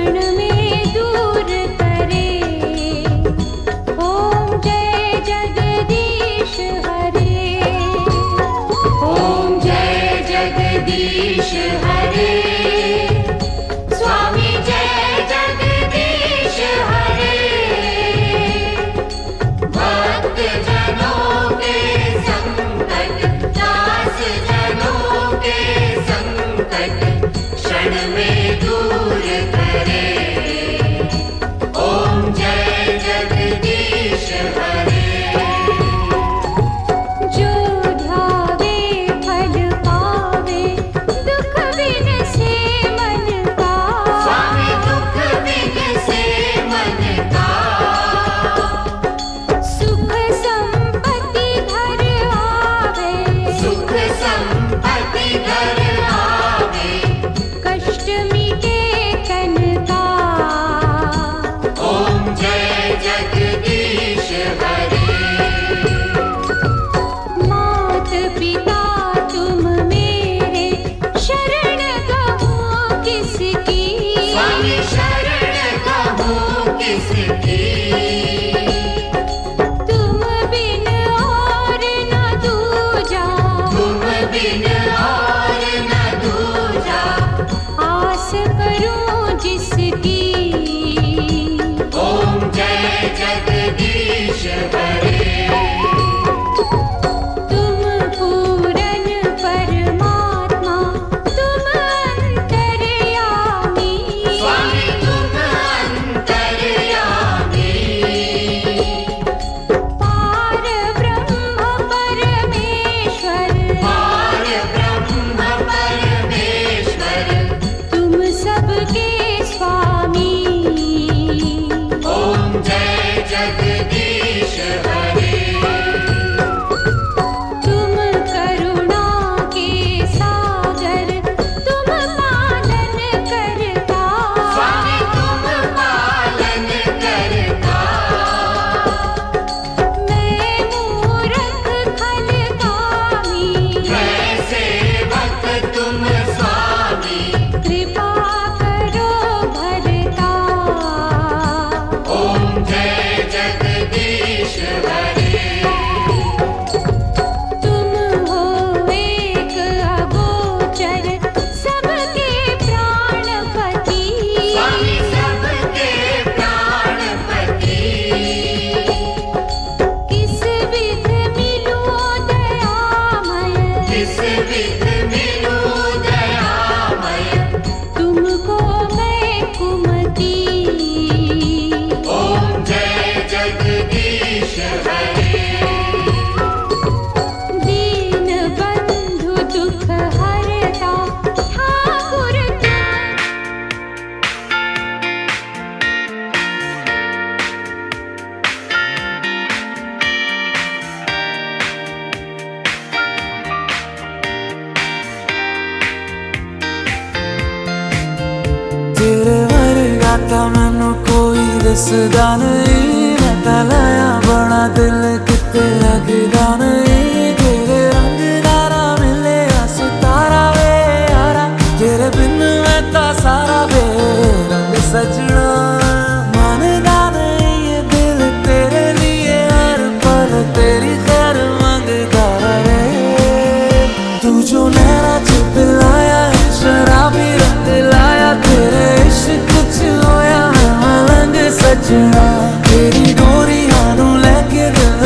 क्षण में दूर करे। ओम जय जगदीश हरे। ओम जय जगदीश हरे। स्वामी जय जगदीश हरे। भक्त जनों के संकट, दास जनों के संकट क्षण में दूर करे। ओम जय जगदीश हरे। जो ध्यावे फल पावे, दुख बिन से मन का। स्वामी दुख बिन से मन का। सुख संपत्ति घर आवे। सुख संपत्ति घर आवे। कष्ट मिटे तन का। ओम जय जगदीश हरे। मात पिता तुम मेरे, शरण कहूँ किसकी। स्वामी शरण कहूँ किसकी। तुम बिन और न दूजा। तुम बिन और न दूजा। आस करूं जिसकी। ओम जय जगदीश हरे। तुम पूरन परमात्मा, तुम अंतर्यामी। स्वामी तुम अंतर्यामी। पार ब्रह्म परमेश्वर। पार ब्रह्म परमेश्वर। तुम सबके स्वामी। ओम जय जगदीश हरे। तुम करुणा के सागर, तुम पालन करता। स्वामी तुम पालन करता। मैं मूरख खलकामी। मैं सेवक तुम स्वामी। कृपा करो भरता। ओम जय जगदीश हरे। तुम हो एक अगोचर, सबके प्राणपति। स्वामी सबके प्राणपति। किस विध मिलूं दयामय। किस विध मिलूं दयामय। तुमको मैं कुमति। ओम जय जगदीश हरे। दीन बंधु दुख हरता, ठाकुर तुम। तेरे वर्गा ਤਾਂ ਮੈਨੂੰ ਕੋਈ ਦਿਸਦਾ ਨਹੀਂ। ਮੈਂ ਤਾਂ ਲਾਇਆ ਬਣਾ ਦਿਲ ਕਿਤੇ ਲੱਗਦਾ ਨਹੀਂ। ਤੇਰੇ ਰੰਗ ਦਾ ਮਿਲਿਆ ਸਿਤਾਰਾ ਵੇ ਯਾਰਾ। ਤੇਰੇ ਬਿਨ ਮੈਂ ਤਾਂ ਸਾਰਾ ਵੇ ਰੰਗ ਸਜਣਾ। ਮੰਨਦਾ ਨਹੀਂ ਇਹ ਦਿਲ ਤੇਰੇ लिए हर पल तेरी खैर मंगदा रहे। तू जो नैना च पिलाया है शराबी रंग लाया। तेरे इश्क च होया मैं मलंग सजना। तेरी डोरियां नू लैके दिल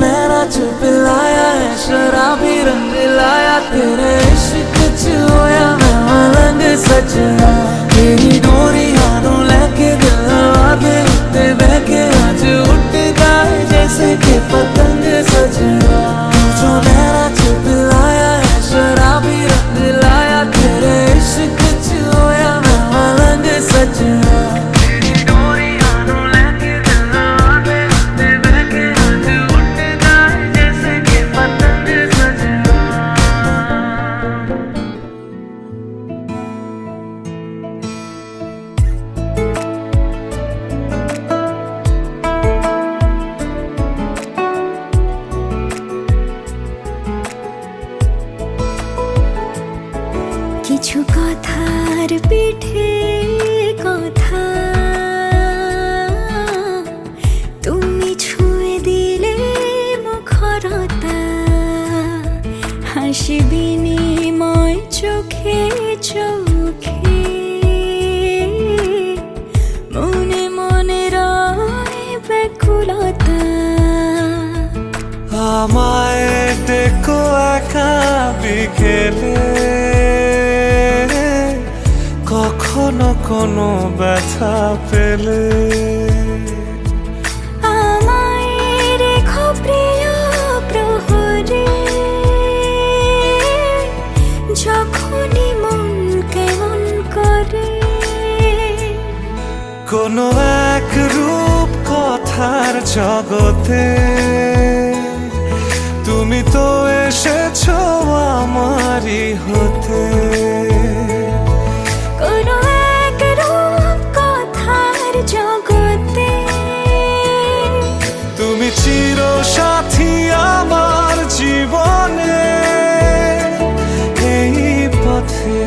नैना च पिलाया है शराबी रंग लाया तेरे इश्क च होया मैं मलंग सजना तेरी डोरी हाथों लेके दिल आगे उत्ते बह के आज उठदा है जैसे कि पतंग सजना जो नैना च पिलाया है शराबी रंग लाया तेरे इश्क च होया मैं मलंग सजना কিছু কথার পিঠে কথা তুমি ছুঁয়ে দিলে মুখরতা হাসি বিনিময় চোখে চোখে মনে মনে রয় ব্যাকুলতা আমায় দেখো একা বিকেলে কখনো কোনো ব্যথা পেলে আমায় রেখো প্রিয় প্রহরে যখনই মন কেমন করে কোনো এক রূপ কথার জগতে তুমি তো এসেছো আমারই হতে কোনো এক রূপ কথার জগতে তুমি চির সাথী আমার জীবনে এই পথে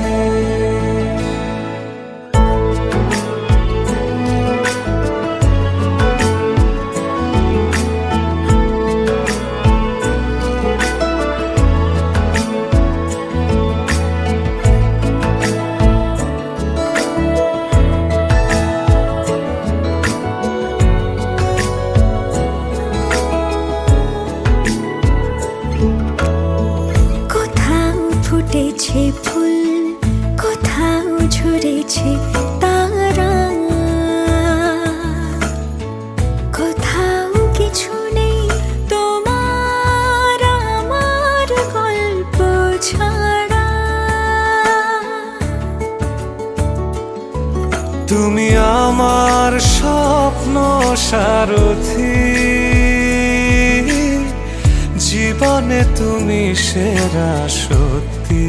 ফুটেছে ফুল কোথাও ঝরেছে তারা কোথাও কিছু নেই তোমার আমার গল্প ছাড়া তুমি আমার স্বপ্ন সারথি জীবনে তুমি সেরা সত্যি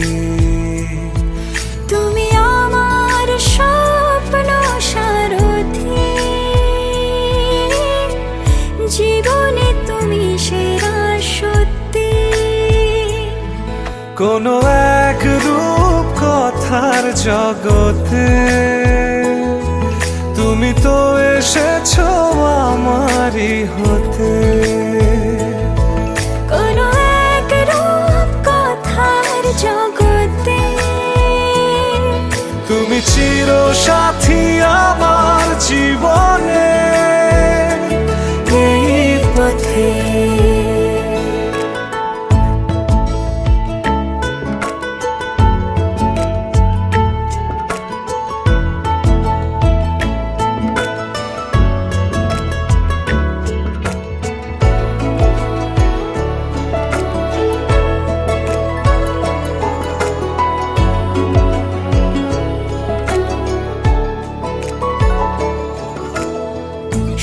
তুমি আমার স্বপ্ন সারথি জীবনে তুমি সেরা সত্যি কোনো এক রূপ কথার জগতে তুমি তো এসেছো আমারই হতে কোনো এক রূপ কথার জগতে তুমি চির সাথী আমার জীবনে এই পথে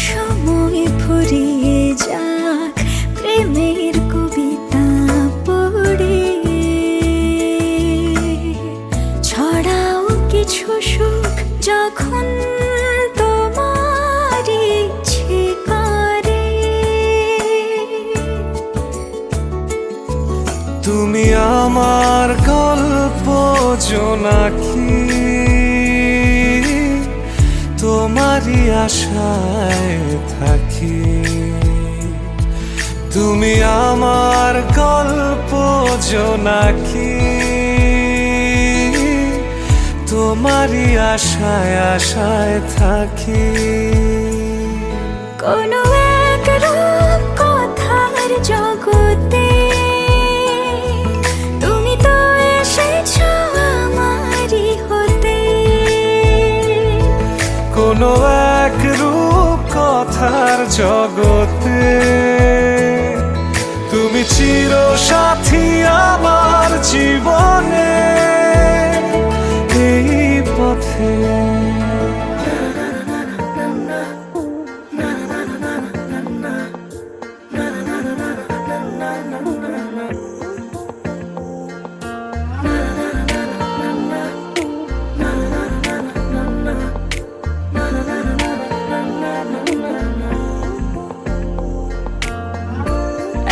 সময় ফুরিয়ে যাক প্রেমের কবিতা পড়ে ছড়াও কিছু সুখ যখন তোমার ইচ্ছে করে তুমি আমার গল্প জোনাকি তোমারই আশায় থাকি তুমি আমার গল্প জোনাকি তোমারই আশায় আশায় থাকি কোনো এক রূপ কথার হলো এক রূপ কথার জগতে। তুমি চির সাথী আমার জীবনে এই পথে।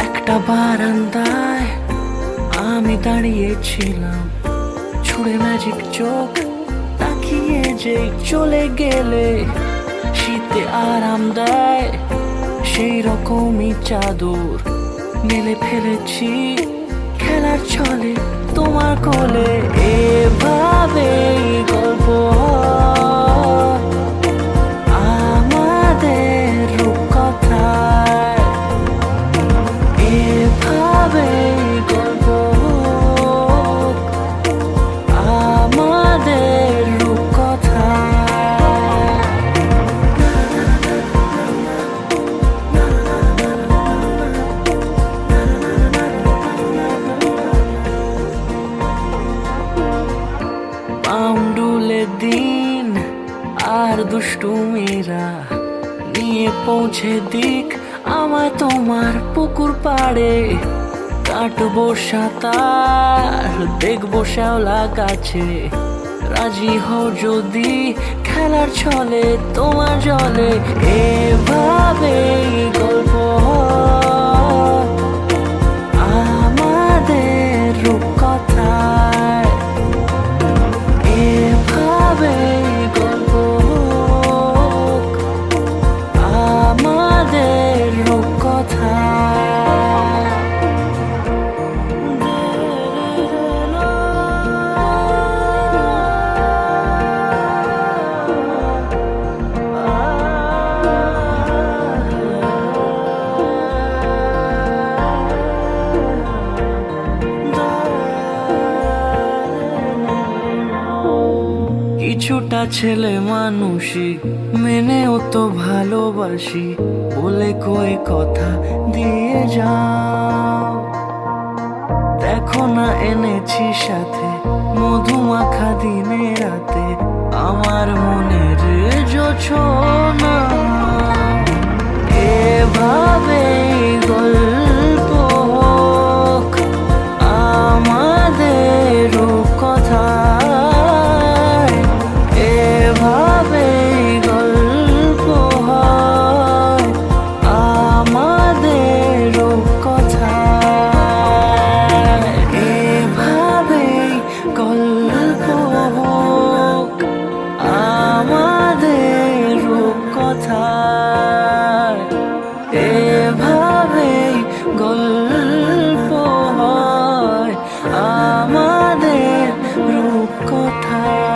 একটা বারান্দায় আমি দাঁড়িয়েছিলাম, ছুঁড়ে ম্যাজিক চোখ তাকিয়ে যে চলে গেলে। শীতে আরাম দেয় সেই রকমই চাদর মেলে ফেলেছি খেলার ছলে তোমার কোলে। এভাবে গল্প আমাদের রূপকথায়, এভাবে গল্প আমাদের রূপকথায়। পাউন্ডুলে দিন আর দুষ্টুমিরা নিয়ে পৌঁছে দিক আমায় তোমার পুকুর পাড়ে। কাটবো সাঁতার, দেখবো শ্যাওলা গাছে, রাজি হও যদি খেলার ছলে তোমার জলে। এভাবে গল্প আমাদের রূপকথায়, এভাবে গল্প আমাদের রূপকথায়। কিছুটা ছেলে মানুষই মেনেও তো ভালোবাসি, বলে কয়ে কথা দিয়ে যাও। দেখো না এনেছি সাথে মধুমাখা দিনে রাতে আমার মনের জোছনা। এভাবে গল্প হোক আমাদের রূপকথায়, এভাবে গল্প হয় আমাদের রূপকথায়, এভাবে গল্প হোক আমাদের রূপকথায়, এভাবে গল্প হয় আমাদের রূপকথায়।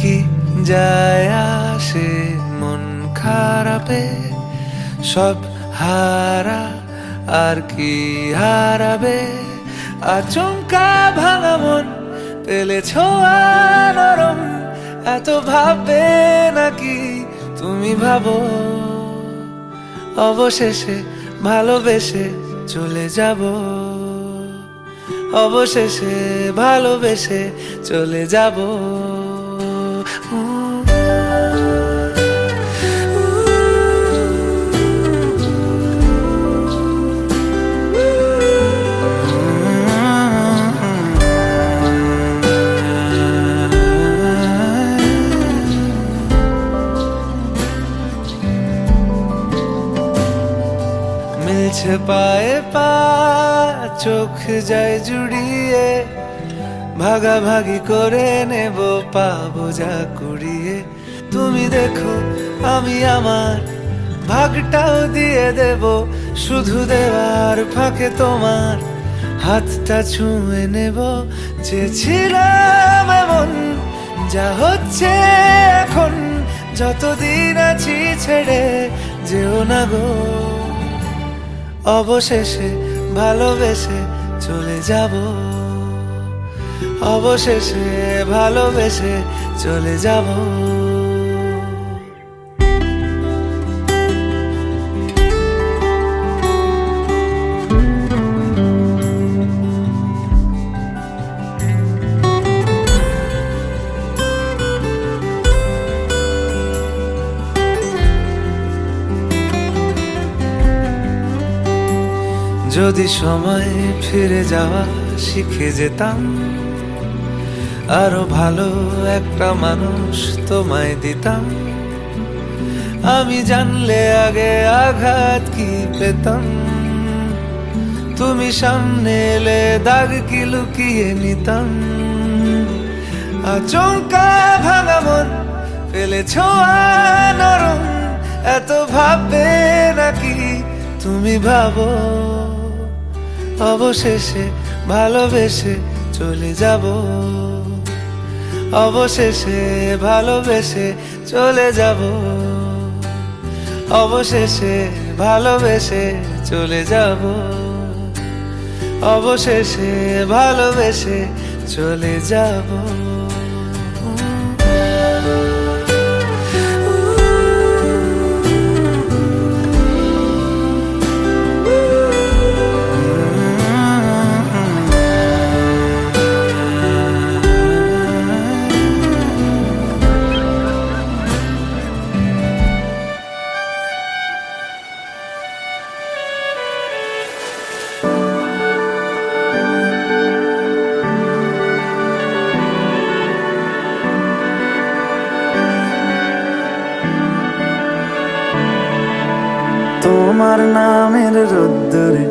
কি যায় আসে মন খারাপে, সব হারা আর কি হারাবে। আচমকা ভাঙা মন পেলে ছোঁয়া নরম, এত ভাববে নাকি তুমি ভাবো। অবশেষে ভালোবেসে চলে যাব, অবশেষে ভালোবেসে চলে যাব। মিলছে পায়ে পা, চোখ যায় জুড়িয়ে, ভাগাভাগি করে নেব পাবো যা কুড়িয়ে। তুমি দেখো আমি আমার ভাগটাও দিয়ে দেব, শুধু দেওয়ার ফাঁকে তোমার হাতটা ছুঁয়ে নেব। চেয়েছিলাম এমন যা হচ্ছে এখন, যতদিন আছি ছেড়ে যেও না গো। অবশেষে ভালোবেসে চলে যাব, অবশেষে ভালোবেসে চলে যাব। যদি সময় ফিরে যাওয়া শিখে যেতাম, আরো ভালো একটা মানুষ তোমায় দিতাম। আমি জানলে আগে আঘাত কি পেতাম, তুমি সামনে এলে দাগ কি লুকিয়ে নিতাম। আচমকা ভাঙা মন ফেলেছ নরম, এত ভাববে নাকি তুমি ভাবো। অবশেষে ভালোবেসে চলে যাব, অবশেষে ভালোবেসে চলে যাব, অবশেষে ভালোবেসে চলে যাব, অবশেষে ভালোবেসে চলে যাব। তোমার নামের রোদ্দুরে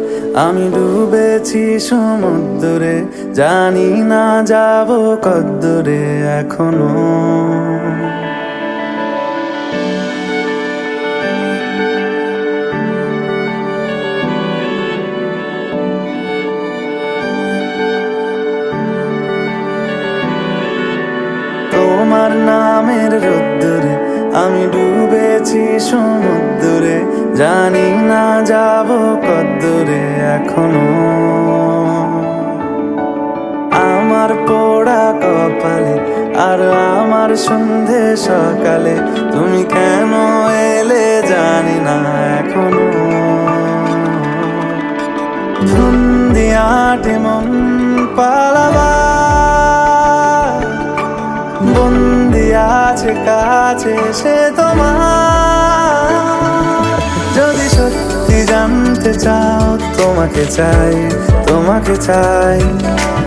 আমি ডুবেছি সমুদ্রে, জানি না যাব কদ্দুরে এখনো। তোমার নামের রোদ্দুরে আমি ডুবেছি সমুদ্রে, জানি না যাব কদ্দুরে এখনো। আমার পোড়া কপালে আর আমার সন্ধে সকালে তুমি কেন এলে জানি না এখনো। ধুন্দি আটে মন পালাবার, বন্দি আছে কাছে সে তোমার। যদি সত্যি জানতে চাও তোমাকে চাই, তোমাকে চাই।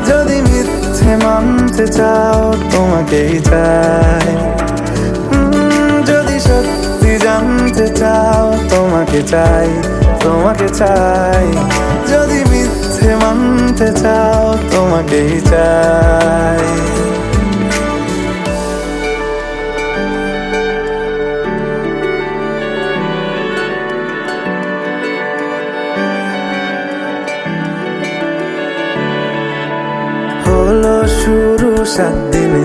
যদি মিথ্যে মানতে চাও তোমাকেই চাই। যদি সত্যি জানতে চাও তোমাকে চাই, তোমাকে চাই। যদি মিথ্যে মানতে চাও তোমাকেই চাই। হলো শুরু 7 দিনে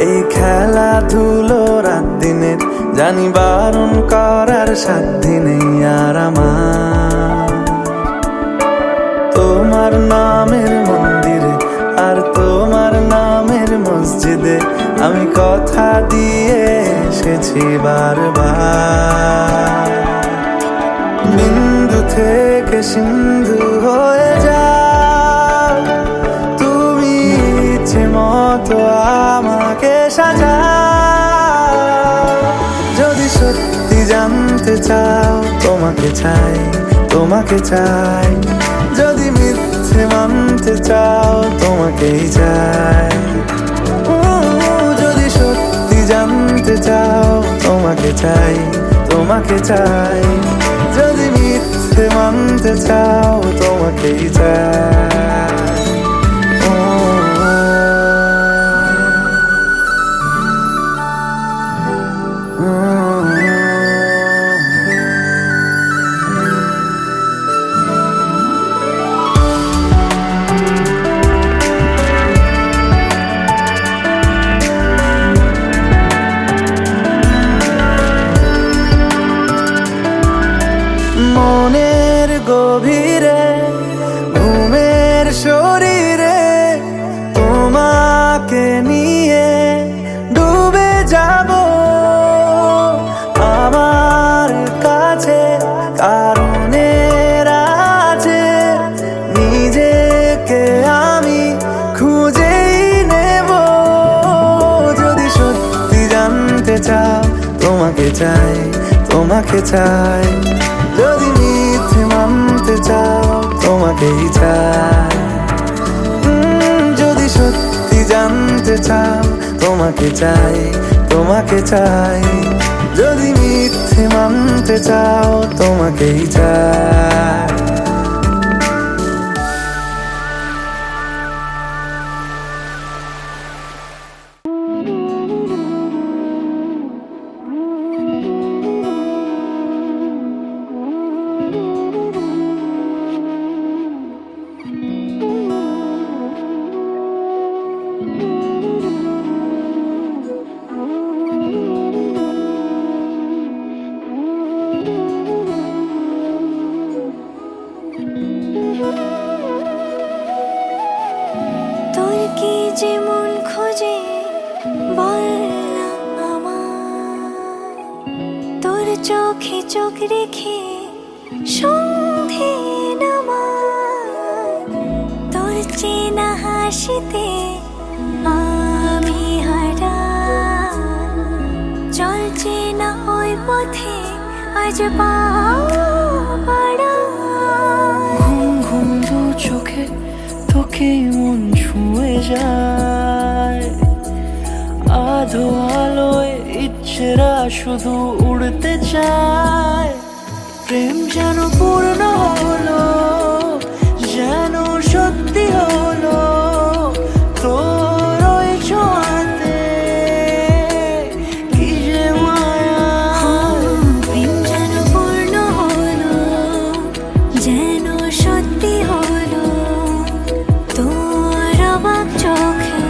এই খেলাধুলো রাত দিনে, জানি বারণ করার সাধ্য নেই আর আমার। তোমার নামের মন্দিরে আর তোমার নামের মসজিদে আমি কথা দিয়ে এসেছি বারবার। বিন্দু থেকে সিন্ধু হয়ে যাও তুমি, ইচ্ছে মতো আমাকে সাজাও। যদি সত্যি জানতে চাও তোমাকে চাই, তোমাকে চাই। যদি মিথ্যে মানতে চাও তোমাকেই চাই। যদি সত্যি জানতে চাও তোমাকে চাই, তোমাকে চাই। যদি মিথ্যে মানতে চাও তোমাকেই চাই। মনের গভীরে ঘুমের শরীরে তোমাকে নিয়ে ডুবে যাব আমার কাছে কারণের আছে নিজেকে আমি খুঁজেই নেব যদি সত্যি জানতে চাও তোমাকে চাই তোমাকে চাই যদি মিথ্যে মানতে চাও তোমাকেই চাই যদি সত্যি জানতে চাও তোমাকে চাই তোমাকে চাই যদি মিথ্যে মানতে চাও তোমাকেই চাই তোর কি যেমন খোঁজে বললাম আমার তোর চোখে চোখ রেখে সন্ধে নামার তোর চেনা হাসিতে আমি হারান চলছে না ওই পথে আজ পা ঘুম ঘুম দু চোখে তোকে মন ছুঁয়ে যায় আধো আলোয় ইচ্ছেরা শুধু উড়তে চায় প্রেম যেন পূর্ণ হলো যেন সত্যি হলো তোর ওই ছোঁয়াতে কি যে মায়া প্রেম যেন পূর্ণ হলো যেন সত্যি হলো তোর অবাক চোখে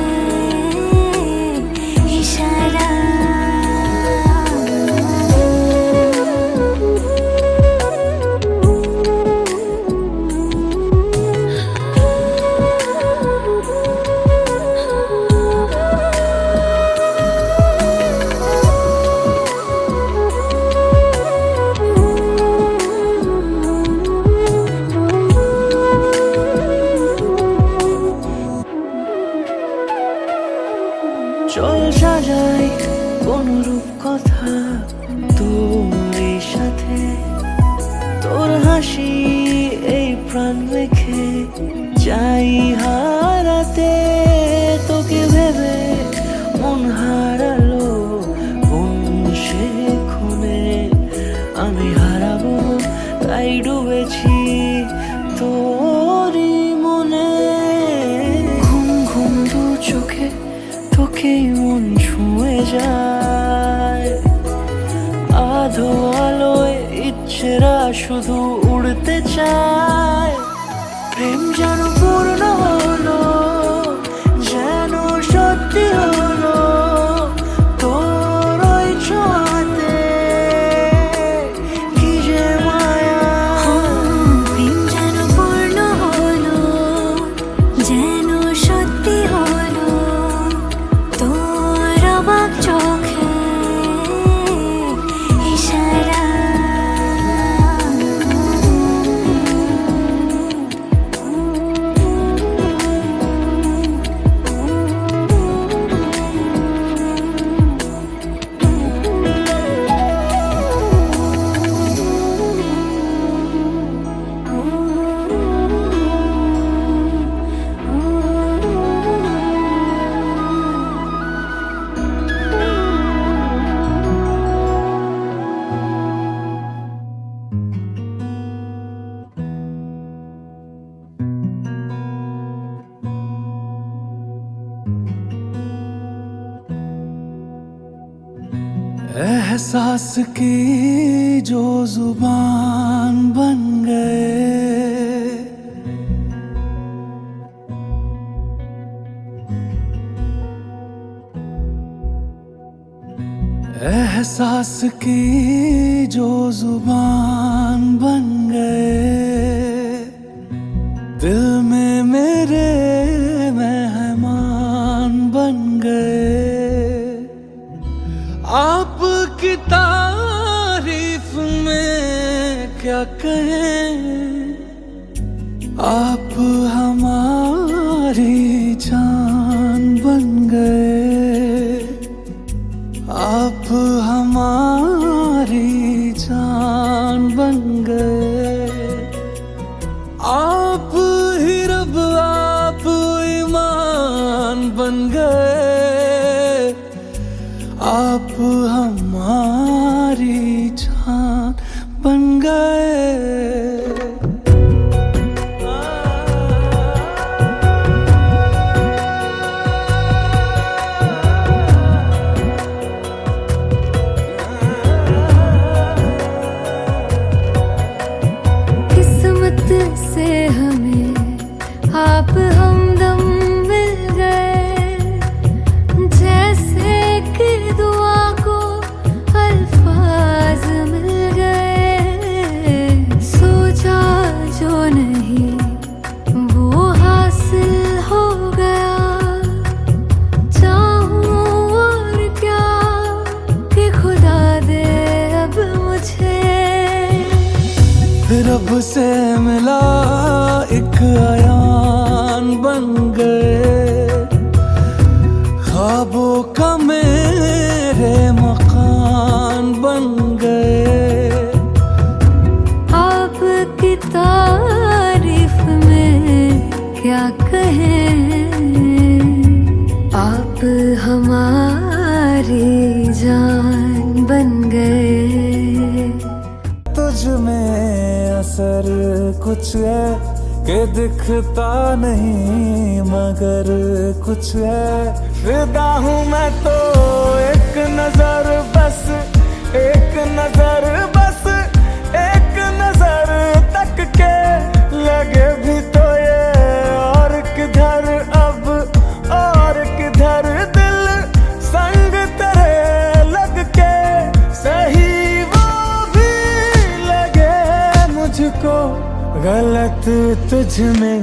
ইশারা চল সাজাই কোন রূপ কথা তোর সাথে তোর হাসি এই প্রাণ রেখে চাই হারাতে তোকে ভেবে মন হারালো কোন সে খুনে আমি হারাবো তাই ডুবেছি তোরই মনে ঘুম ঘুম দু চোখে তোকে মন ছুঁয়ে যায় আধো আলোয় ইচ্ছেরা শুধু উড়তে চায় প্রেম যেন পূর্ণ হলো যেন সত্যি হলো তোর ওই ছোঁয়াতে কি যে মায়া প্রেম যেন পূর্ণ হলো যেন সত্যি হলো তোর অবাক চোখে ইশারা एहसास की जो जुबान बन गए एहसास की जो जुबान बन क्या कहें, आप हमारी जान बन गए, आप हमारी जान बन गए। आप ही रब, आप ईमान बन गए, आप हमारी जान बन गए। किस्मत से हमें आप हमदम मिल गए, जैसे कि दुआ को अल्फाज मिल गए। सोचा जो नहीं वो हासिल हो गया, चाहूं और क्या कि खुदा दे अब मुझे। रब से मिला एक आयान बन गए, ख्वाबों का मेरे मकान बन गए। आपकी तारीफ में क्या कहें, आप हमारी जान बन गए। तुझ में असर कुछ है कि दिखता नहीं, मगर कुछ है फिदा हूँ मैं तो। एक नजर बस, एक नजर बस, एक नजर तक के लगे भी तो ये और किधर अब, और किधर दिल संग तेरे लग के। सही वो भी लगे मुझको, गलत तुझ में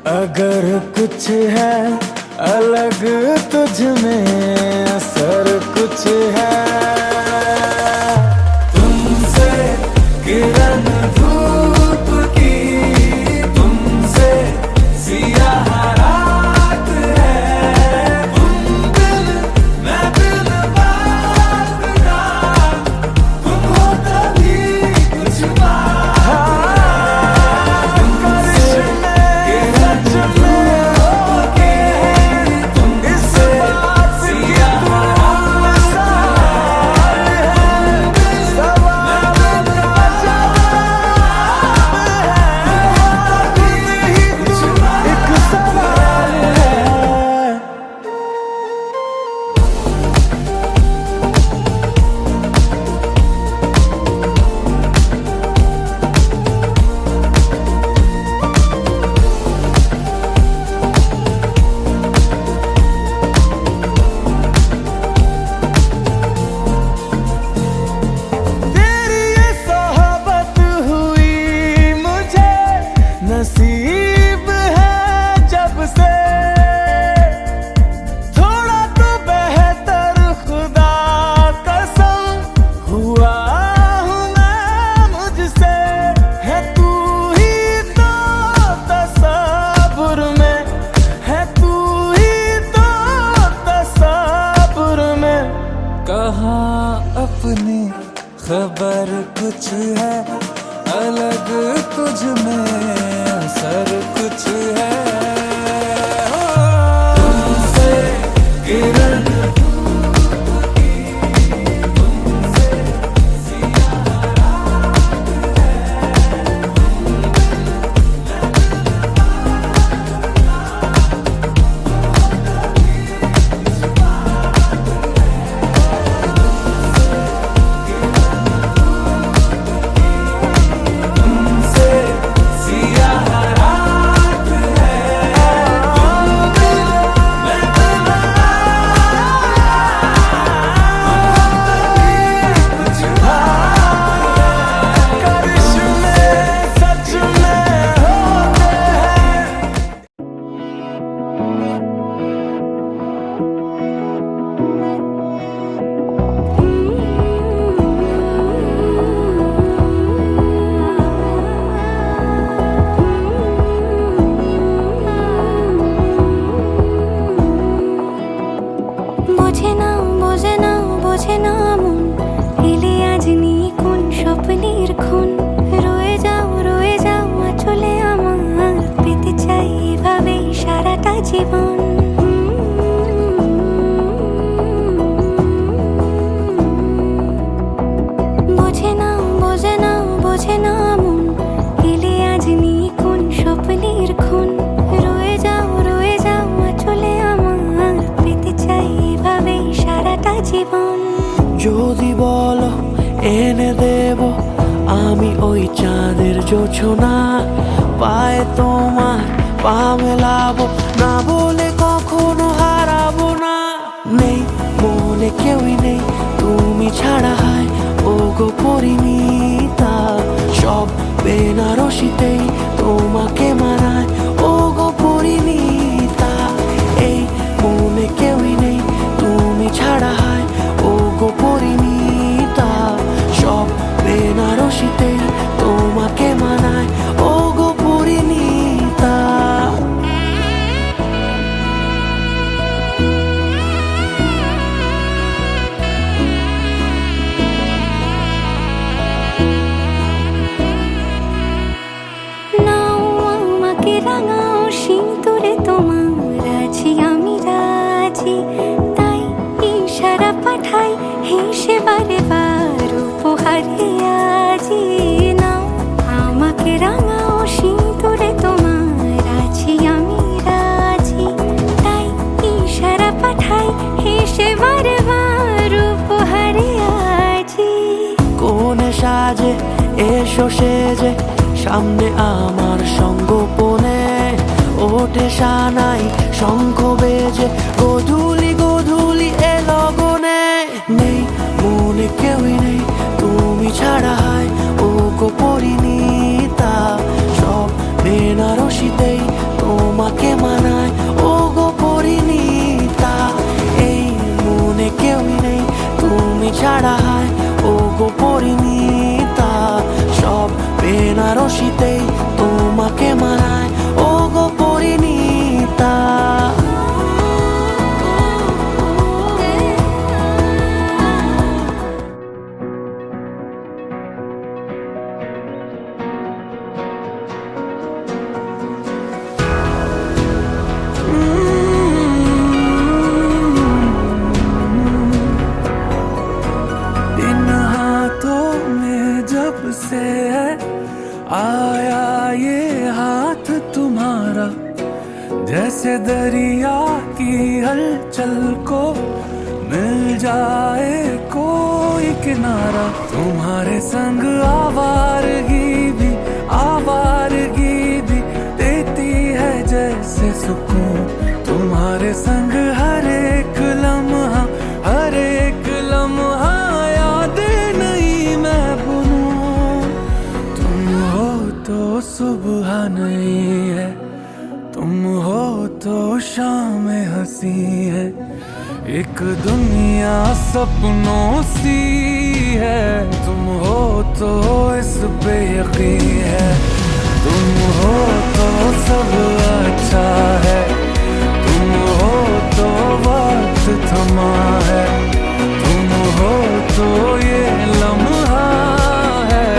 अगर कुछ है, अलग तुझ में असर कुछ है। तुमसे किरण धूप की, तुमसे सियाह रात है। तुम दिल, मैं दिल बात का, तुम हो तभी कुछ बात। नसीब है जब से थोड़ा तो बेहतर, खुदा कसम हुआ हूँ मैं मुझसे। है तू ही तो तसव्वुर में, है तू ही तो तसव्वुर में। कहाँ अपनी खबर कुछ है, अलग तुझ में असर कुछ है। तुमसे किरण सियाह रात है। এনে দেব আমি ওই চাঁদের জোছনা, পায়ে তোমার পা মেলাবো, না বলে কখনো হারাবো না। নেই মনে কেউই নেই তুমি ছাড়া, হায় ও গো পরিণীতা, সব বেনারসিতেই তোমাকে মানায় ও গো পরিণীতা। এই মনে কেউই নেই তুমি ছাড়া, হায় ও গো পরিণীতা, সব বেনারসিতেই তোমাকে মানায় ও গো পরিণীতা। নাও আমাকে রাঙাও সিঁদুরে তোমার আছি আমি রাজি, তাই ইশারা পাঠাই হেসে বারে বার উপহারে আজি। নাও আমাকে রাঙাও সিঁদুরে তোমার আছি আমি রাজি, তাই ইশারা পাঠাই হেসে বারে বার উপহারে আজি। কোনে সাজে এসো সেজে সামনে আমার সঙ্গোপনে, ওঠে সানাই শঙ্খ বেজে গধূলি গধূলি এ লগনে। নেই মনে কেউই নেই তুমি ছাড়া, হায় ও গো পরিণীতা, সব বেনারসিতেই তোমাকে মানায় ও গো পরিণীতা। এই মনে কেউই নেই তুমি ছাড়া, হায় ও গো পরিণীতা, সব বেনারসিতেই তোমাকে মানায় ও গো পরিণীতা। इन हाथों में जब से है आया ये हाथ तुम्हारा, जैसे दरिया की हलचल को मिल जाए कोई किनारा। तुम्हारे संग आवारगी भी देती है जैसे सुकून। तुम्हारे संग हर एक लम्हा यादें नहीं मैं भूलूं। तुम हो तो सुबह नहीं है, तुम हो तो शाम हंसी है, एक दुनिया सपनों सी है। तुम हो तो इस पे यकीन है, तुम हो तो सब अच्छा है, तुम हो तो वक्त थमा है, तुम हो तो ये लम्हा है,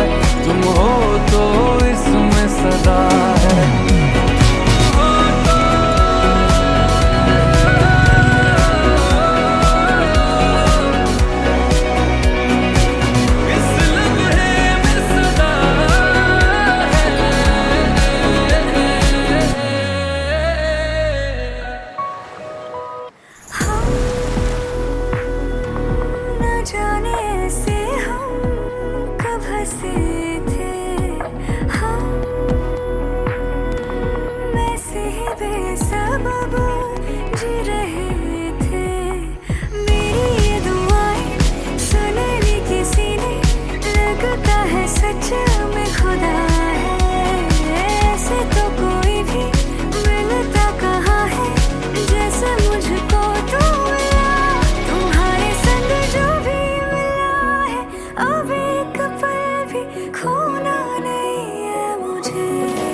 तुम हो तो इसमें सदा है। न जाने से हम कब हंसे थे, हम वैसे ही बेसबब जी रहे थे। मेरी ये दुआएं सुनने किसी ने, लगता है सच में खुदा है। ऐसे तो कोई भी मिलता कहाँ है जैसे मुझको तू मिला। तुम्हारे संग जो भी मिला है अब एक पल भी खोना नहीं है मुझे।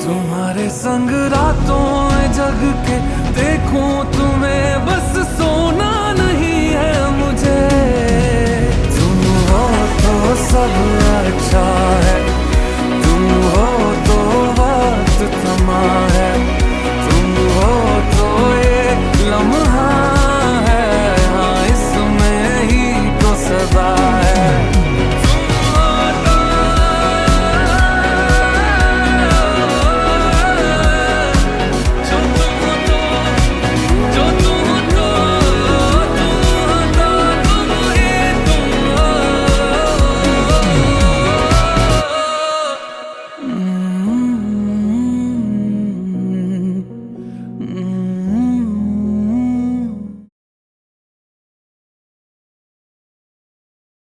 तुम्हारे संग रातों में जग के देखूं तुम्हें, बस सोना नहीं है मुझे। तुम हो तो सब अच्छा